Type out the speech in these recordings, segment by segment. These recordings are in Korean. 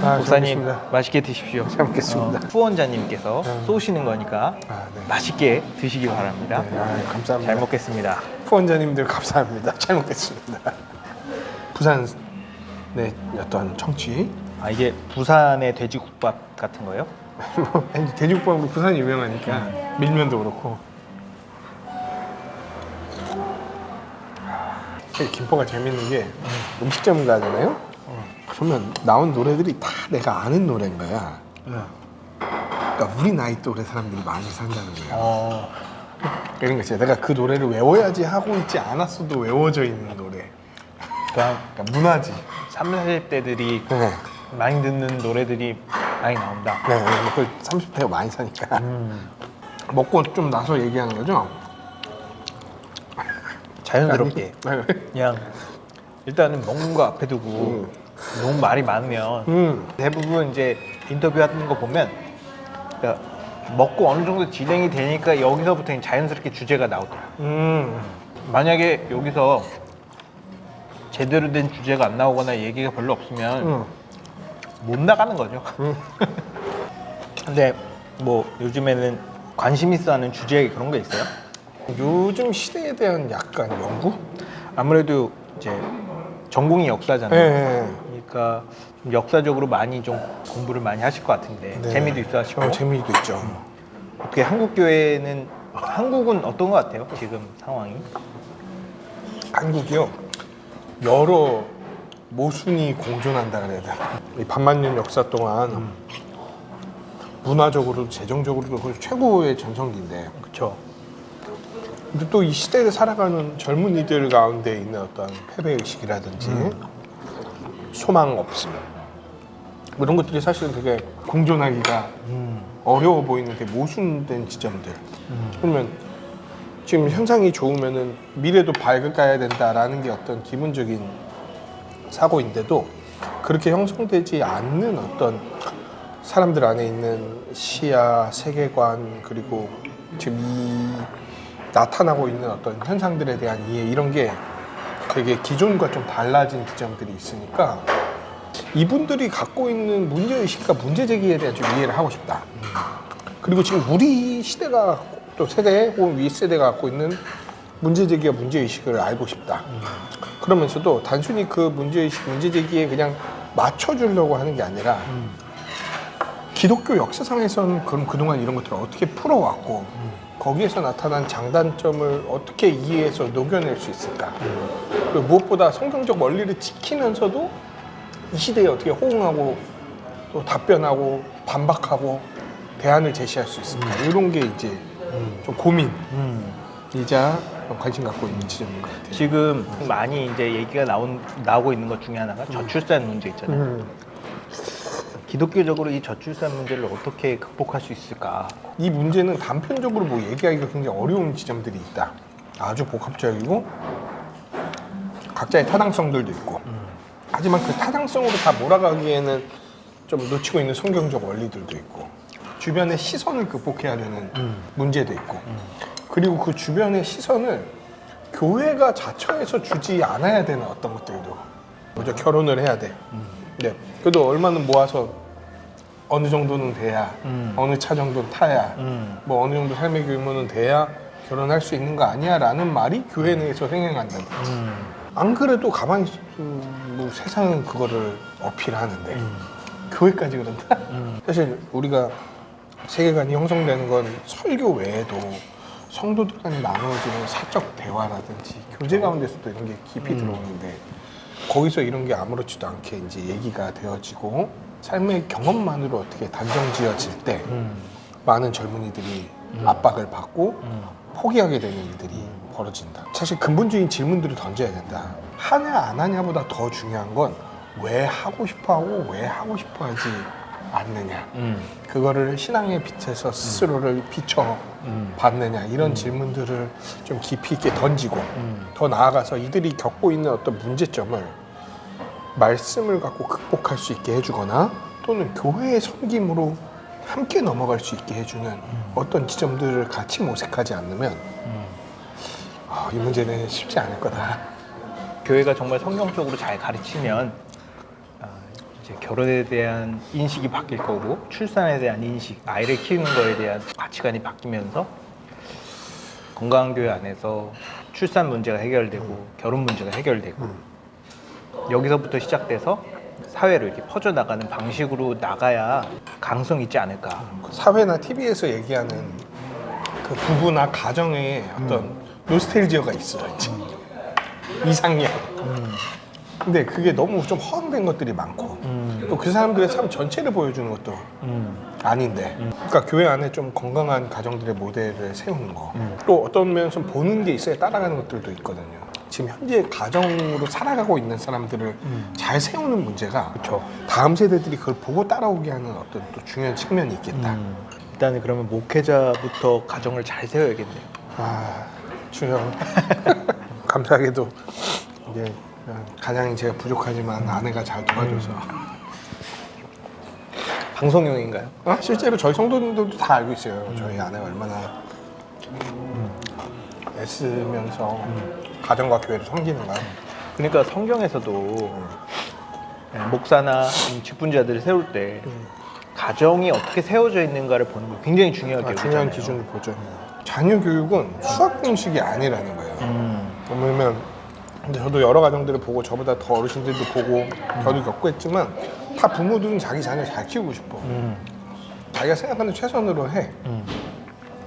목사님 먹겠습니다. 맛있게 드십시오. 잘 먹겠습니다. 후원자님께서 쏘시는 거니까 네. 맛있게 드시기 바랍니다. 네, 감사합니다. 잘 먹겠습니다. 후원자님들 감사합니다. 잘 먹겠습니다. 부산의 어떤 청취. 아, 이게 부산의 돼지국밥 같은 거예요? 아니, 돼지국밥으로 부산이 유명하니까 밀면도 그렇고. 김포가 재밌는 게 음식점 가잖아요. 그러면 나온 노래들이 다 내가 아는 노래인 거야. 그러니까 우리 나이 또래 사람들이 많이 산다는 거야. 그런 거 있어요. 내가 그 노래를 외워야지 하고 있지 않았어도 외워져 있는 노래. 그러니까 문화지. 30, 40대들이 네. 많이 듣는 노래들이 많이 나온다. 네, 그 30대가 많이 사니까. 먹고 좀 나서 얘기하는 거죠? 자연스럽게 네. 그냥 일단은 먹는 거 앞에 두고 너무 말이 많으면 대부분 이제 인터뷰 하는 거 보면 그러니까 먹고 어느 정도 진행이 되니까 여기서부터 자연스럽게 주제가 나오더라. 만약에 여기서 제대로 된 주제가 안 나오거나 얘기가 별로 없으면 못 나가는 거죠. 근데 뭐 요즘에는 관심 있어 하는 주제 그런 거 있어요? 요즘 시대에 대한 약간 연구? 아무래도 이제 전공이 역사잖아요. 네. 그러니까 좀 역사적으로 많이 좀 공부를 많이 하실 것 같은데 네. 재미도 있어 하시고 재미도 있죠. 어떻게 한국은 어떤 것 같아요? 지금 상황이? 한국이요. 여러 모순이 공존한다 그래야 되나. 이 반만년 역사 동안 문화적으로도 재정적으로도 거의 최고의 전성기인데, 그렇죠. 근데 또 이 시대를 살아가는 젊은이들 가운데 있는 어떤 패배의식이라든지 소망 없음, 뭐 이런 것들이 사실은 되게 공존하기가 어려워 보이는 되게 모순된 지점들. 그러면 지금 현상이 좋으면은 미래도 밝아야 된다라는 게 어떤 기본적인 사고인데도 그렇게 형성되지 않는 어떤 사람들 안에 있는 시야, 세계관, 그리고 지금 이 나타나고 있는 어떤 현상들에 대한 이해, 이런 게 되게 기존과 좀 달라진 지점들이 있으니까 이분들이 갖고 있는 문제의식과 문제제기에 대한 좀 이해를 하고 싶다. 그리고 지금 우리 시대가 또 세대 혹은 위 세대가 갖고 있는 문제제기와 문제의식을 알고 싶다. 그러면서도 단순히 그 문제의식, 문제제기에 그냥 맞춰주려고 하는 게 아니라 기독교 역사상에서는 그럼 그동안 이런 것들을 어떻게 풀어왔고 거기에서 나타난 장단점을 어떻게 이해해서 녹여낼 수 있을까. 그리고 무엇보다 성경적 원리를 지키면서도 이 시대에 어떻게 호응하고 또 답변하고 반박하고 대안을 제시할 수 있을까. 이런 게 이제 좀 고민이자 관심 갖고 있는 지점인 것 같아요. 지금 많이 이제 얘기가 나오고 있는 것 중에 하나가 저출산 문제 있잖아요. 기독교적으로 이 저출산 문제를 어떻게 극복할 수 있을까? 이 문제는 단편적으로 뭐 얘기하기가 굉장히 어려운 지점들이 있다. 아주 복합적이고 각자의 타당성들도 있고. 하지만 그 타당성으로 다 몰아가기에는 좀 놓치고 있는 성경적 원리들도 있고, 주변의 시선을 극복해야 되는 문제도 있고, 그리고 그 주변의 시선을 교회가 자청해서 주지 않아야 되는 어떤 것들도. 먼저 결혼을 해야 돼. 네. 그래도 얼마는 모아서 어느 정도는 돼야, 어느 차 정도는 타야, 뭐 어느 정도 삶의 규모는 돼야 결혼할 수 있는 거 아니야? 라는 말이 교회 내에서 행행한다든지. 안 그래도 가만히 뭐 세상은 그거를 어필하는데 교회까지 그런다? 사실 우리가 세계관이 형성되는 건 설교 외에도 성도들 간에 나누어지는 사적 대화라든지 교제 가운데서도 이런 게 깊이 들어오는데, 거기서 이런 게 아무렇지도 않게 이제 얘기가 되어지고 삶의 경험만으로 어떻게 단정지어질 때 많은 젊은이들이 압박을 받고 포기하게 되는 일들이 벌어진다. 사실 근본적인 질문들을 던져야 된다. 하냐 안 하냐보다 더 중요한 건 왜 하고 싶어 하고 왜 하고 싶어 하지 않느냐. 그거를 신앙의 빛에서 스스로를 비춰 봤느냐. 이런 질문들을 좀 깊이 있게 던지고 더 나아가서 이들이 겪고 있는 어떤 문제점을 말씀을 갖고 극복할 수 있게 해주거나 또는 교회의 섬김으로 함께 넘어갈 수 있게 해주는 어떤 지점들을 같이 모색하지 않으면 이 문제는 쉽지 않을 거다. 교회가 정말 성경적으로 잘 가르치면 이제 결혼에 대한 인식이 바뀔 거고 출산에 대한 인식, 아이를 키우는 거에 대한 가치관이 바뀌면서 건강한 교회 안에서 출산 문제가 해결되고 결혼 문제가 해결되고 여기서부터 시작돼서 사회로 이렇게 퍼져나가는 방식으로 나가야 가능성이 있지 않을까. 사회나 TV에서 얘기하는 그 부부나 가정에 어떤 노스텔지어가 있어 이제 이상향. 근데 그게 너무 좀 허황된 것들이 많고 또 그 사람들의 삶 전체를 보여주는 것도 아닌데 그러니까 교회 안에 좀 건강한 가정들의 모델을 세우는 거 또 어떤 면에서 보는 게 있어야 따라가는 것들도 있거든요. 지금 현재 가정으로 살아가고 있는 사람들을 잘 세우는 문제가 그쵸. 다음 세대들이 그걸 보고 따라오게 하는 어떤 또 중요한 측면이 있겠다. 일단은 그러면 목회자부터 가정을 잘 세워야겠네요. 아, 주여. 감사하게도 이제 가장이 제가 부족하지만 아내가 잘 도와줘서 방송용인가요? 실제로 저희 성도님들도 다 알고 있어요. 저희 아내가 얼마나 애쓰면서 가정과 교회를 섬기는가. 그러니까 성경에서도 목사나 직분자들을 세울 때 가정이 어떻게 세워져 있는가를 보는 거 굉장히 중요하게 중요한 여기잖아요. 기준을 보죠. 자녀 교육은 수학 공식이 아니라는 거예요. 왜냐면 근데 저도 여러 가정들을 보고 저보다 더 어르신들도 보고 저도 겪고 했지만 다 부모들은 자기 자녀 잘 키우고 싶어. 자기가 생각하는 최선으로 해.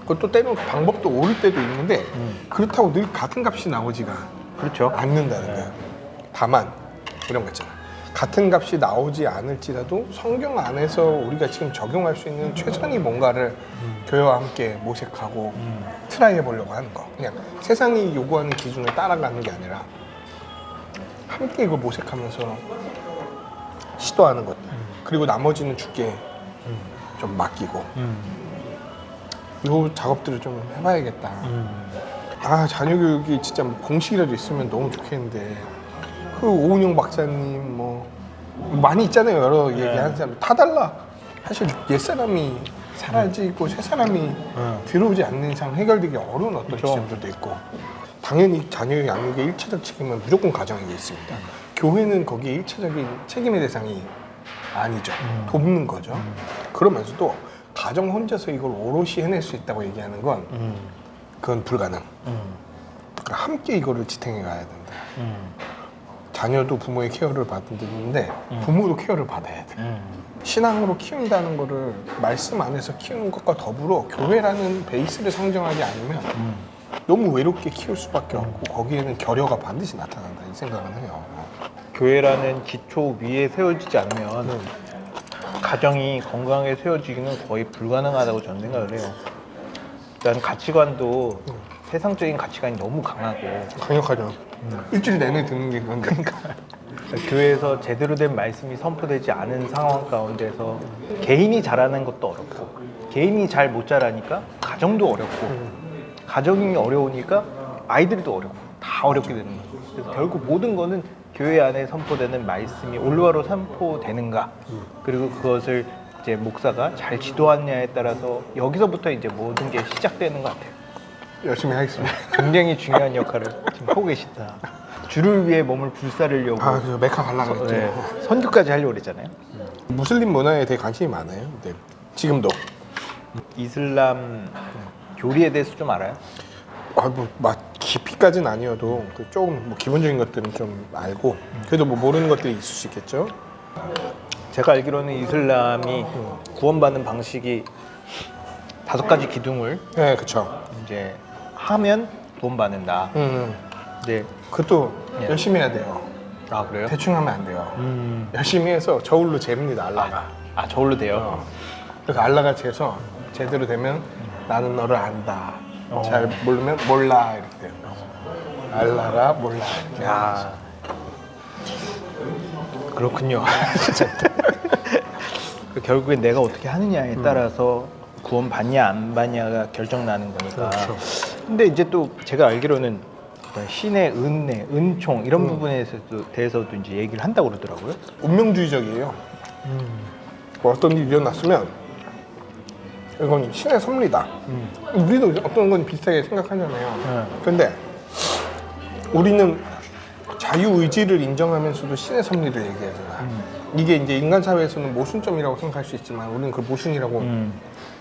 그것도 때로는 방법도 옳을 때도 있는데 그렇다고 늘 같은 값이 나오지가 그렇죠. 않는다는 거예요. 다만 이런 거 있잖아. 같은 값이 나오지 않을지라도 성경 안에서 우리가 지금 적용할 수 있는 최선의 뭔가를 교회와 함께 모색하고 트라이 해보려고 하는 거. 그냥 세상이 요구하는 기준을 따라가는 게 아니라 함께 이걸 모색하면서 시도하는 것들. 그리고 나머지는 주께 좀 맡기고 요 작업들을 좀 해봐야겠다. 아, 자녀 교육이 진짜 공식이라도 있으면 너무 좋겠는데 그 오은영 박사님 뭐 많이 있잖아요. 여러 얘기하는 사람 다 달라. 사실 옛사람이 사라지고 새사람이 들어오지 않는 이상 해결되기 어려운 어떤 지점들도 있고 당연히 자녀의 양육의 일차적 책임은 무조건 가정에게 있습니다. 교회는 거기에 일차적인 책임의 대상이 아니죠. 돕는 거죠. 그러면서도 가정 혼자서 이걸 오롯이 해낼 수 있다고 얘기하는 건 그건 불가능. 그러니까 함께 이거를 지탱해 가야 된다. 자녀도 부모의 케어를 받는데 부모도 케어를 받아야 돼. 신앙으로 키운다는 거를 말씀 안에서 키우는 것과 더불어 교회라는 베이스를 상정하지 않으면 너무 외롭게 키울 수밖에 없고 거기에는 결여가 반드시 나타난다 이 생각은 해요. 교회라는 기초 위에 세워지지 않으면 가정이 건강하게 세워지기는 거의 불가능하다고 저는 생각을 해요. 일단 가치관도 세상적인 가치관이 너무 강하고 강력하죠. 일주일 내내 듣는 게 그건데. 그러니까 교회에서 제대로 된 말씀이 선포되지 않은 상황 가운데서 개인이 잘하는 것도 어렵고 개인이 잘 못 자라니까 가정도 어렵고 가정이 어려우니까 아이들도 어렵고 다 어렵게 되는 거죠. 그래서 결국 모든 거는 교회 안에 선포되는 말씀이 올바로 선포되는가 그리고 그것을 이제 목사가 잘 지도하느냐에 따라서 여기서부터 이제 모든 게 시작되는 것 같아요. 열심히 하겠습니다. 굉장히 중요한 역할을 지금 하고 계시다. 주를 위해 몸을 불사르려고 아, 그 메카 가려고 했죠. 네, 선교까지 하려고 그랬잖아요. 무슬림 문화에 되게 관심이 많아요. 근데 지금도. 이슬람 교리에 대해서 좀 알아요? 아, 뭐, 막 깊이까지는 아니어도 그 조금 뭐 기본적인 것들은 좀 알고 그래도 뭐 모르는 것들이 있을 수 있겠죠. 제가 알기로는 이슬람이 구원받는 방식이 5가지 기둥을 네, 그렇죠. 이제 하면 구원받는다. 네. 그것도 예. 열심히 해야 돼요. 아 그래요? 대충 하면 안 돼요. 열심히 해서 저울로 잽니다, 알라가. 아 저울로 돼요? 그래서 알라가 재서 제대로 되면 나는 너를 안다. 잘 모르면 몰라 이렇게 돼요. 알라라 몰라. 이렇게. 야 그렇군요. 결국엔 내가 어떻게 하느냐에 따라서 구원 받냐 안 받냐가 결정 나는 거니까. 그렇죠. 근데 이제 또 제가 알기로는 신의 은혜, 은총 이런 부분에 대해서도 이제 얘기를 한다고 그러더라고요. 운명주의적이에요. 뭐 어떤 일이 일어났으면 이건 신의 선물이다. 우리도 어떤 건 비슷하게 생각하잖아요. 그런데 우리는 자유의지를 인정하면서도 신의 섭리를 얘기하잖아. 이게 이제 인간 사회에서는 모순점이라고 생각할 수 있지만 우리는 그 모순이라고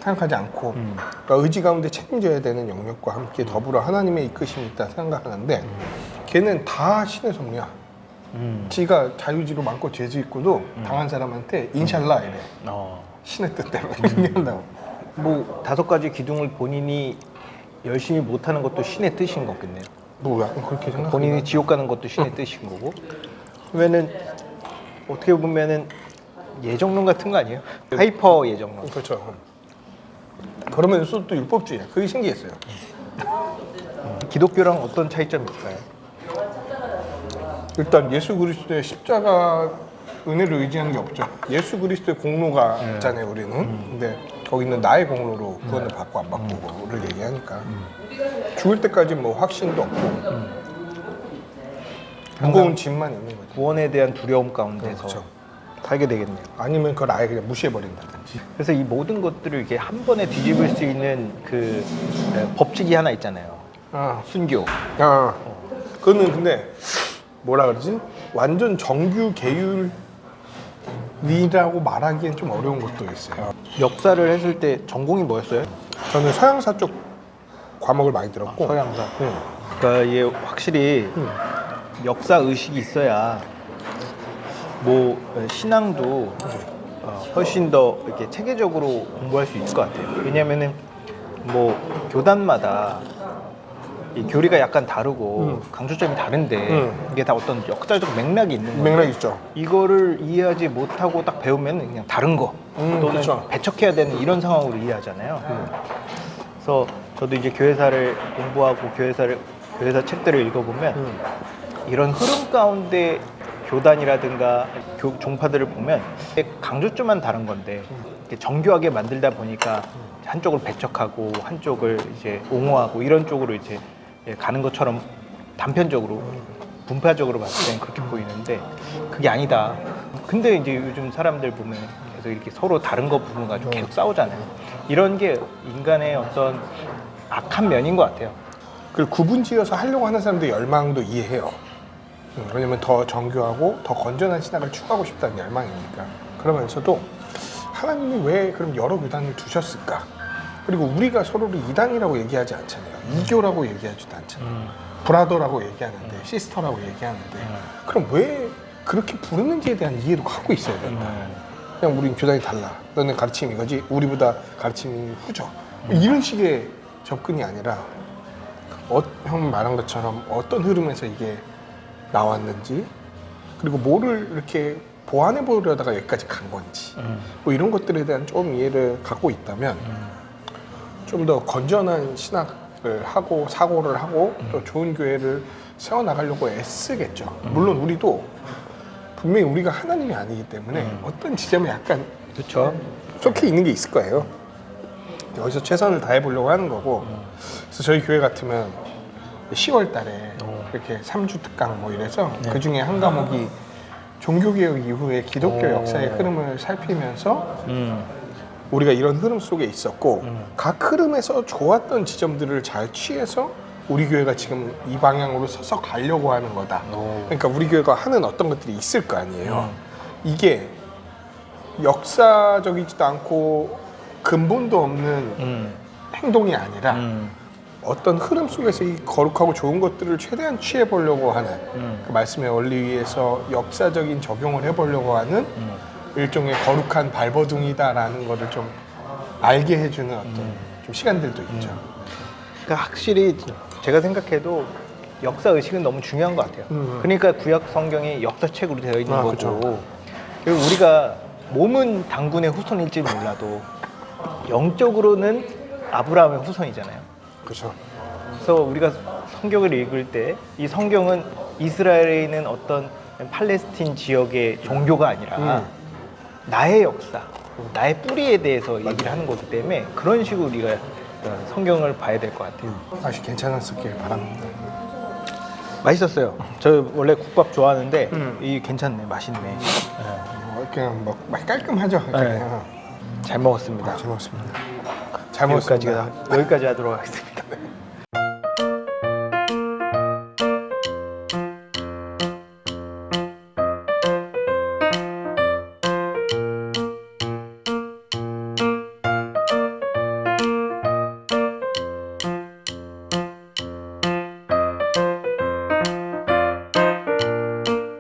생각하지 않고 그러니까 의지 가운데 책임져야 되는 영역과 함께 더불어 하나님의 이끄심이 있다 생각하는데 걔는 다 신의 섭리야. 지가 자유지로 마음껏 죄 짓고도 당한 사람한테 인샬라 이래. 신의 뜻대로 이렇게 한다고. 뭐 5가지 기둥을 본인이 열심히 못하는 것도 신의 뜻인 거겠네요. 뭐 약간 그렇게 생각해. 본인이 지옥 가는 것도 신의 뜻인 거고. 그러면은 어떻게 보면은 예정론 같은 거 아니에요? 하이퍼 예정론. 그렇죠. 그러면서 또 율법주의야. 그게 신기했어요. 기독교랑 어떤 차이점이 있을까요? 일단 예수 그리스도의 십자가 은혜를 의지하는 게 없죠. 예수 그리스도의 공로가 있잖아요, 우리는. 근데 거기는 나의 공로로 구원을 받고 안 받고를 얘기하니까 죽을 때까지 뭐 확신도 없고 무거운 짐만 있는 거죠. 구원에 대한 두려움 가운데서 그렇죠. 살게 되겠네요. 아니면 그걸 아예 그냥 무시해버린다든지. 그래서 이 모든 것들을 이렇게 한 번에 뒤집을 수 있는 그 법칙이 하나 있잖아요. 아, 순교. 그거는 근데 뭐라 그러지? 완전 정규 계율이라고 말하기엔 좀 어려운 것도 있어요. 역사를 했을 때 전공이 뭐였어요? 저는 서양사 쪽 과목을 많이 들었고 서양사. 그러니까 이게 확실히 역사 의식이 있어야 뭐 신앙도 훨씬 더 이렇게 체계적으로 공부할 수 있을 것 같아요. 왜냐면은 뭐 교단마다 이 교리가 약간 다르고 강조점이 다른데 이게 다 어떤 역사적 맥락이 있는 거예요. 맥락 있죠. 이거를 이해하지 못하고 딱 배우면 그냥 다른 거 또는 그쵸. 배척해야 되는 이런 상황으로 이해하잖아요. 그래서 저도 이제 교회사를 공부하고 교회사 책들을 읽어보면 이런 흐름 가운데 교단이라든가 종파들을 보면 강조점만 다른 건데 이렇게 정교하게 만들다 보니까 한쪽을 배척하고 한쪽을 이제 옹호하고 이런 쪽으로 이제 가는 것처럼 단편적으로 분파적으로 봤을 때는 그렇게 보이는데 그게 아니다. 근데 이제 요즘 사람들 보면 계속 이렇게 서로 다른 거 부분 가지고 계속 싸우잖아요. 이런 게 인간의 어떤 악한 면인 것 같아요. 그리고 구분지어서 하려고 하는 사람들의 열망도 이해해요. 왜냐면 더 정교하고 더 건전한 신학을 추구하고 싶다는 열망이니까. 그러면서도 하나님이 왜 그럼 여러 교단을 두셨을까? 그리고 우리가 서로를 이단이라고 얘기하지 않잖아요. 이교라고 얘기하지도 않잖아요. 브라더라고 얘기하는데 시스터라고 얘기하는데 그럼 왜 그렇게 부르는지에 대한 이해도 갖고 있어야 된다. 그냥 우린 교단이 달라. 너는 가르침이 이거지. 우리보다 가르침이 후져. 이런 식의 접근이 아니라 형 말한 것처럼 어떤 흐름에서 이게 나왔는지 그리고 뭐를 이렇게 보완해 보려다가 여기까지 간 건지 뭐 이런 것들에 대한 좀 이해를 갖고 있다면 좀 더 건전한 신학을 하고 사고를 하고 또 좋은 교회를 세워나가려고 애쓰겠죠. 물론 우리도 분명히 우리가 하나님이 아니기 때문에 어떤 지점에 약간 그렇죠. 쏙해 있는 게 있을 거예요. 여기서 최선을 다해 보려고 하는 거고 그래서 저희 교회 같으면 10월 달에 이렇게 3주 특강 뭐 이래서 그 중에 한 과목이 종교개혁 이후에 기독교 역사의 흐름을 살피면서 우리가 이런 흐름 속에 있었고 각 흐름에서 좋았던 지점들을 잘 취해서 우리 교회가 지금 이 방향으로 서서 가려고 하는 거다. 그러니까 우리 교회가 하는 어떤 것들이 있을 거 아니에요. 이게 역사적이지도 않고 근본도 없는 행동이 아니라 어떤 흐름 속에서 이 거룩하고 좋은 것들을 최대한 취해보려고 하는 그 말씀의 원리 위에서 역사적인 적용을 해보려고 하는 일종의 거룩한 발버둥이다라는 거를 좀 알게 해주는 어떤 좀 시간들도 있죠. 그러니까 확실히 제가 생각해도 역사 의식은 너무 중요한 것 같아요. 그러니까 구약 성경이 역사책으로 되어 있는 거고 그쵸. 그리고 우리가 몸은 당군의 후손일지 몰라도 영적으로는 아브라함의 후손이잖아요. 그렇죠. 그래서 우리가 성경을 읽을 때 이 성경은 이스라엘에 있는 어떤 팔레스틴 지역의 종교가 아니라 나의 역사, 나의 뿌리에 대해서 얘기를 하는 거기 때문에 그런 식으로 우리가 성경을 봐야 될 것 같아요. 맛이 괜찮았었길 바랍니다. 맛있었어요. 저 원래 국밥 좋아하는데 이 괜찮네, 맛있네. 그냥 뭐 깔끔하죠. 네. 잘 먹었습니다. 잘 먹었습니다. 잘 먹었습니다. 여기까지 하도록 하겠습니다.